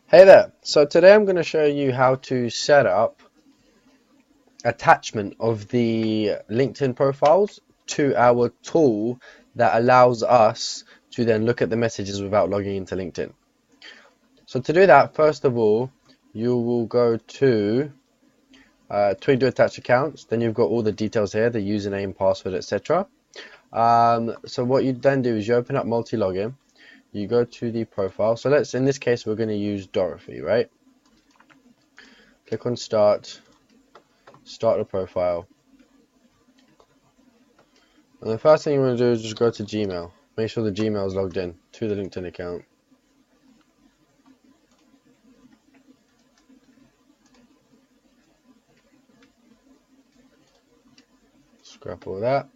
Hey there, so today I'm going to show you how to set up attachment of the LinkedIn profiles to our tool that allows us to then look at the messages without logging into LinkedIn. So to do that, first of all, you will go to Twigdoo attach accounts, then you've got all the details here, the username, password, etc. So what you then do is you open up multi-login. You go to the profile. So in this case, we're going to use Dorothy, right? Click on start the profile. And the first thing you want to do is just go to Gmail. Make sure the Gmail is logged in to the LinkedIn account. Scrap all that.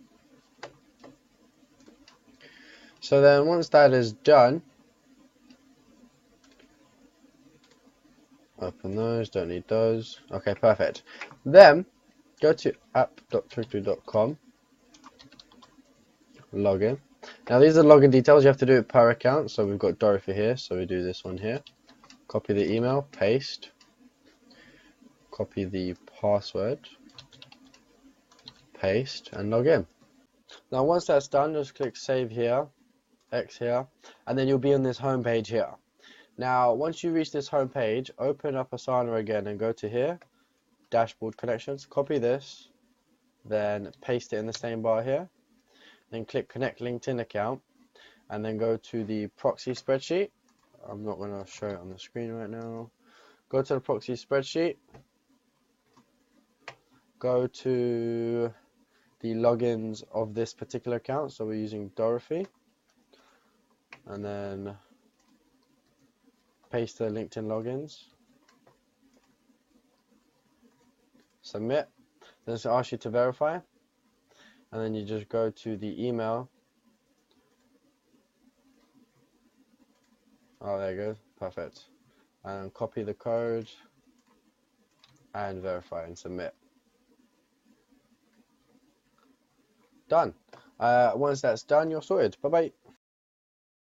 So then once that is done, open those, don't need those. Okay, perfect. Then go to app.twigdoo.com, login. Now these are login details, you have to do it per account. So we've got Dorothy here, so we do this one here. Copy the email, paste, copy the password, paste, and log in. Now once that's done, just click save here, X here, and then you'll be on this home page here. Now once you reach this home page, open up Asana again and go to here, dashboard connections, copy this, then paste it in the same bar here, then click connect LinkedIn account, and then go to the proxy spreadsheet. I'm not going to show it on the screen right now. Go to the proxy spreadsheet, go to the logins of this particular account, so we're using Dorothy, and then paste the LinkedIn logins, submit. Then it's ask you to verify, and then you just go to the email. Oh, there you go, perfect. And copy the code and verify and submit. Done. Once that's done, you're sorted. Bye bye.